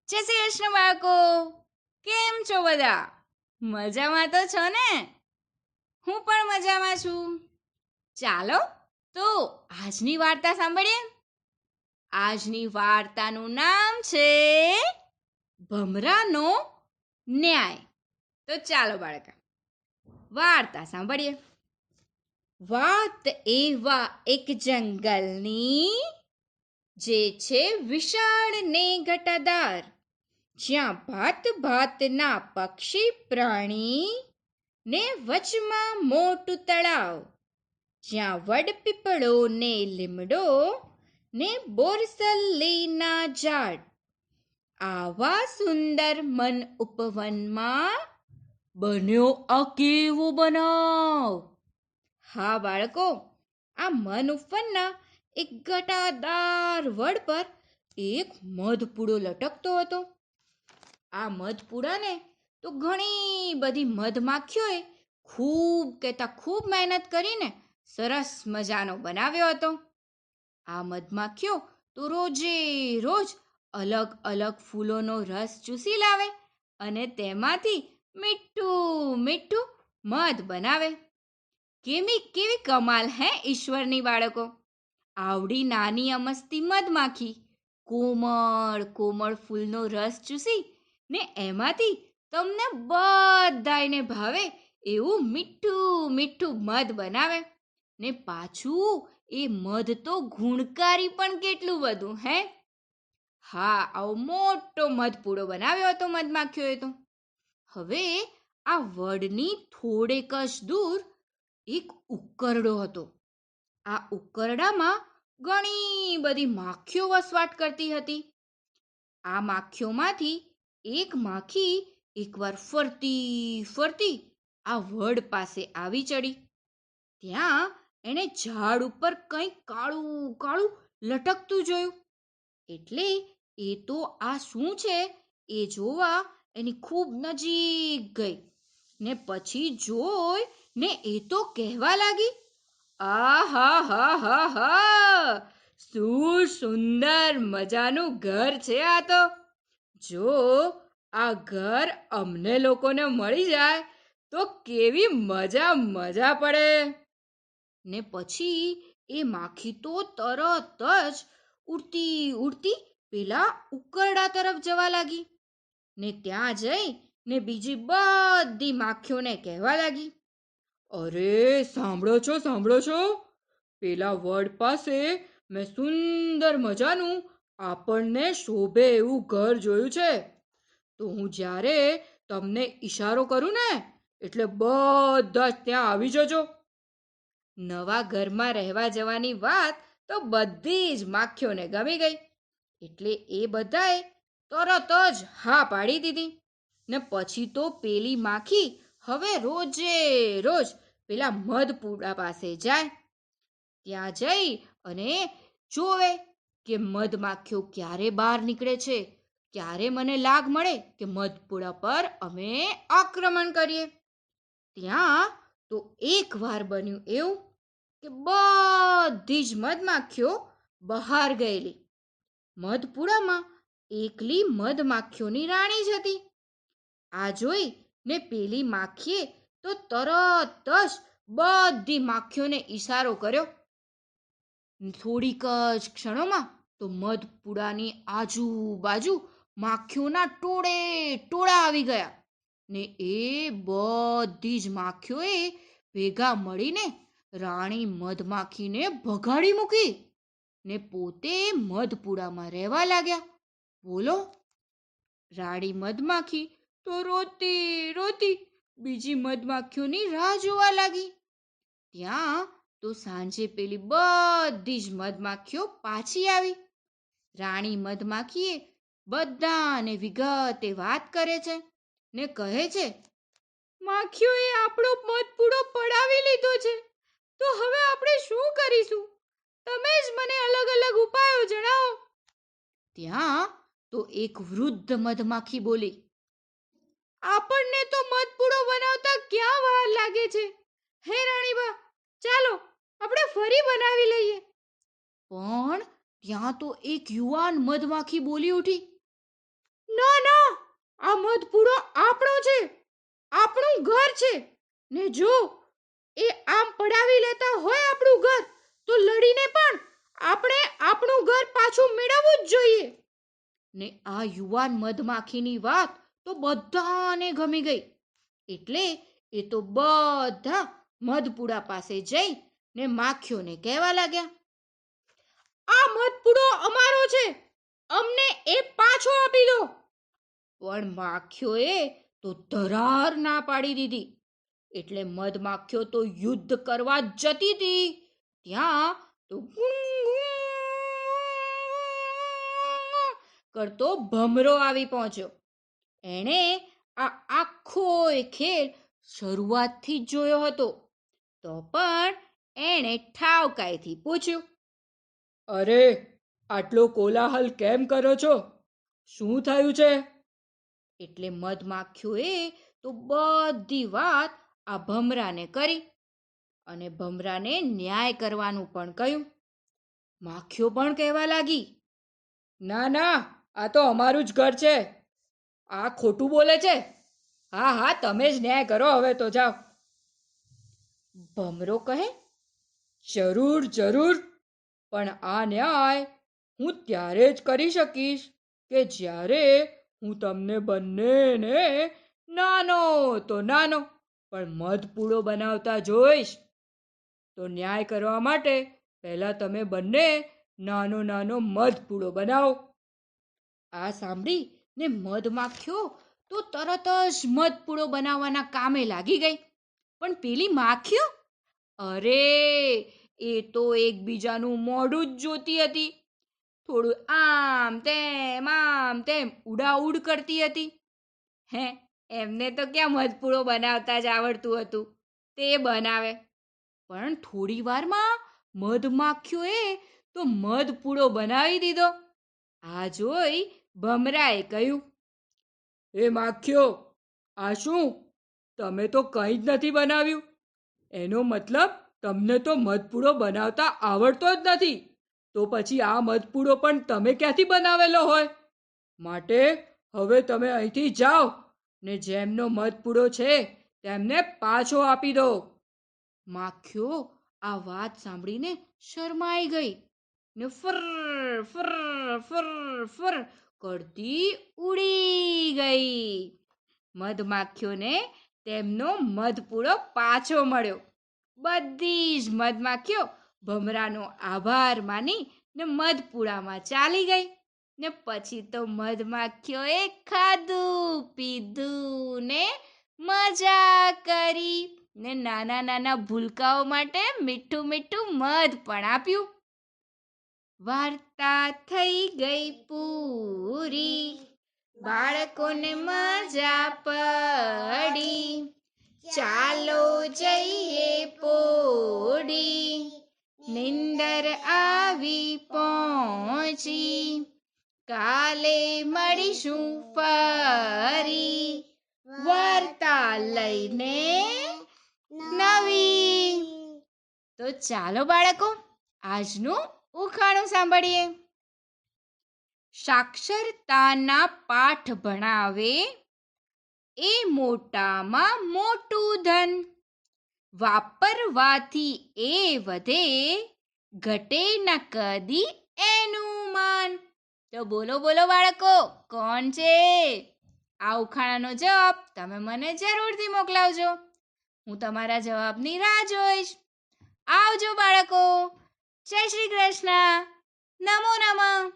જય શ્રી કૃષ્ણ બાળકો. કેમ છો બધા? મજામાં તો છો ને? હું પણ મજામાં છું. ચાલો તો આજની વાર્તા સાંભળીએ. આજની વાર્તાનું નામ છે ભમરાનો ન્યાય. તો ચાલો બાળકા, વાર્તા સાંભળીએ. વાત એવા એક જંગલની, જે છે વિશાળ ને ઘટાદાર, જ્યાં ભાત ભાતના પક્ષી પ્રાણી ને વચમાં મોટું તળાવ, જ્યાં વડપીપળો ને લીમડો ને બોરસલ્લીના ઝાડ, આવા સુંદર મન ઉપવનમાં બન્યો આ કેવો બનાવ. હા બાળકો, આ મન ઉપવનના એક ઘટાદાર વડ પર એક મધપૂડો લટકતો હતો. આ મધપૂડાને તો ઘણી બધી મધમાખીઓએ ખૂબ કહેતા ખૂબ મહેનત કરીને સરસ મજાનો બનાવ્યો હતો. આ મધમાખીઓ તો રોજે રોજ અલગ અલગ ફૂલોનો રસ ચૂસી લાવે અને તેમાંથી મીઠું મીઠું મધ બનાવે. કેવી કમાલ હે ઈશ્વરની બાળકો! આવડી નાની અમસ્તી મધમાખી કોમળ કોમળ ફૂલનો રસ ચૂસી ને એમાંથી તમને બધાયને ભાવે એવું મીઠું મીઠું મધ બનાવે ને પાછું એ મધ તો ગુણકારી પણ કેટલું બધું હે. હા, આવો મોટો મધપૂડો બનાવ્યો હતો મધમાખીઓએ તો. હવે આ વડની થોડેક જ દૂર એક ઉકરડો હતો. આ ઉકરડામાં ઘણી બધી માખીઓ વસવાટ કરતી હતી. આ માખીઓમાંથી એક માખી એકવાર ફરતી ફરતી આ વડ પાસે આવી ચડી. ત્યાં એણે ઝાડ ઉપર કંઈક કાળું કાળું લટકતું જોયું. એટલે એ તો આ શું છે એ જોવા એની ખૂબ નજીક ગઈ ને પછી જોઈ ને એ તો કહેવા લાગી, આહા હા હા હા, શું સુંદર મજાનું ઘર છે આ તો. જો આ ઘર અમને લોકોને મળી જાય તો કેવી મજા મજા પડે. ને પછી એ માખી તો તરત જ ઉડતી ઉડતી પેલા ઉકરડા તરફ જવા લાગી ને ત્યાં જઈ ને બીજી બધી માખીઓને કહેવા લાગી, અરે સાંભળો છો, પેલા વડ પાસે મેં સુંદર મજાનું આપણને શોભે એવું ઘર જોયું છે. તો હું જ્યારે તમને ઈશારો કરું ને એટલે બધા જ ત્યાં આવી જજો. નવા ઘરમાં રહેવા જવાની વાત તો બધી જ માખીઓને ગમી ગઈ. એટલે એ બધાએ તરત જ હા પાડી દીધી ને પછી તો પેલી માખી હવે રોજે રોજ પેલા મધપૂડા પાસે જાય. ત્યાં જઈ અને જોવે કે મધમાખીઓ ક્યારે બહાર નીકળે છે, ક્યારે મને લાગ મળે કે મધપૂડા પર અમે આક્રમણ કરીએ. ત્યાં તો એક વાર બન્યું એવું કે બધી જ મધમાખીઓ બહાર ગયેલી. મધપૂડામાં એકલી મધમાખીઓની રાણી જ હતી. આ જોઈ ને પેલી માખીએ તો તરત જ બધી માખીઓને ઈશારો કર્યો. થોડીક જ ક્ષણોમાં તો મધપૂડાની આજુબાજુ માખીઓના ટોળે ટોળા આવી ગયા ને એ બધી જ માખીઓએ ભેગા મળીને રાણી મધમાખીને ભગાડી મૂકી ને પોતે મધપૂડામાં રહેવા લાગ્યા. બોલો, રાણી મધમાખી તો રોતી રોતી બીજી મધમાખીઓની રાહ જોવા લાગી. ત્યાં તો સાંજે પેલી બધી જ મધમાખીઓ પાછી આવી. રાણી મધમાખીએ બધાને વિગતે વાત કરે છે ને કહે છે, માખીઓએ આપણો મધપૂડો પડાવી લીધો છે, તો હવે આપણે શું કરીશું? તમે જ મને અલગ અલગ ઉપાયો જણાવો. ત્યાં તો એક વૃદ્ધ મધમાખી બોલી, આપણને તો મધપૂડો બનાવતા ક્યાં વાર લાગે છે, હે રાણીબા, ચાલો આપણે ફરી બનાવી લઈએ. પણ ત્યાં તો એક યુવાન મધમાખી બોલી ઉઠી, ના ના, આ મધપૂડો આપણો છે, આપણું ઘર છે ને જો એ આમ પડાવી લેતા હોય આપણું ઘર તો લડીને પણ આપણે આપણું ઘર પાછું મેળવવું જ જોઈએ. ને આ યુવાન મધમાખીની વાત તો બધાને ગમી ગઈ. એટલે એ તો બધા મધપુડા પાસે જઈ ને માખીઓને કહેવા લાગ્યા, આ મધપુડો અમારો છે, અમને એ પાછો આપી દો. પણ માખીઓએ તો ધરાર ના પાડી દીધી. એટલે મધમાખીઓ તો યુદ્ધ કરવા જતી હતી ત્યાં તો કરતો ભમરો આવી પહોંચ્યો. એણે આ આખો ખેલ શરૂઆતથી જ જોયો હતો. તો પણ એણે ઠાવકાઈથી પૂછ્યું, અરે, આટલો કોલાહલ કેમ કરો છો? શું થયું છે? એટલે મધમાખીઓએ તો બધી વાત આ ભમરાને કરી અને ભમરાને ન્યાય કરવાનું પણ કહ્યું. માખીઓ પણ કહેવા લાગી, ના ના, આ તો અમારું જ ઘર છે, આ ખોટું બોલે છે. હા હા, તમે જ ન્યાય કરો, હવે તો જાઓ. ભમરો કહે, જરૂર જરૂર, પણ આ ન્યાય હું ત્યારે જ કરી શકીશ કે જ્યારે હું તમને બંનેને નાનો તો નાનો પણ મધપૂડો બનાવતા જોઈશ. તો ન્યાય કરવા માટે પહેલા તમે બંને નાનો નાનો મધપૂડો બનાવો. આ સાંભળી ને મધમાખીઓ તો તરત જ મધપૂડો બનાવવાના કામે લાગી ગઈ. પણ પેલી માખીઓ, અરે, એ તો એકબીજાનું મોઢું જ જોતી હતી. થોડું આમ તેમ ઉડાઉડ કરતી હતી. હે, એમને તો ક્યાં મધપૂડો બનાવતા જ આવડતું હતું, તે બનાવે. પણ થોડી વારમાં મધમાખીઓએ તો મધપૂડો બનાવી દીધો. આ જોઈ ભમરાએ કહ્યું, એ માખીઓ, આ શું? તમે તો કંઈ જ નથી બનાવ્યું. એનો મતલબ તમને તો મધપૂડો બનાવતા આવડતો જ નથી. તો પછી આ મધપૂડો પણ તમે ક્યાંથી બનાવેલો હોય? માટે હવે તમે અહીંથી જાઓ ને જેમનો મધપૂડો છે તેમને પાછો આપી દો. માખીઓ આ વાત સાંભળીને શરમાઈ ગઈ ને ફર ફર ફર ફર કરતી ઉડી ગઈ. મધમાખીઓને તેમનો મધપૂડો પાછો મળ્યો. બધી જ મધમાખીઓ ભમરાનો આભાર માની ને મધપૂડામાં ચાલી ગઈ. ને પછી તો મધમાખીઓએ ખાધું પીધું ને મજા કરી ને નાના નાના ભૂલકાઓ માટે મીઠું મીઠું મધ પણ આપ્યું. વાર્તા થઈ ગઈ પૂરી, બાળકોને મજા પડી. ચાલો જઈએ પોડી, નિંદર આવી પહોંચી. કાલે મળીશું ફરી, વાર્તા લઈને નવી. તો ચાલો બાળકો, આજનું ઉખાણું સાંભળીએ. સાક્ષરતાના પાઠ ભણાવે એ મોટામાં મોટું ધન. વાપરવાથી એ વધે, ઘટે ન કદી એનું માન. તો બોલો બોલો બાળકો, કોણ છે? આ ઉખાણાનો જવાબ તમે મને જરૂરથી મોકલાવજો. હું તમારા જવાબની રાહ જોઈશ. આવજો બાળકો. જય શ્રી કૃષ્ણ. નમો નમઃ.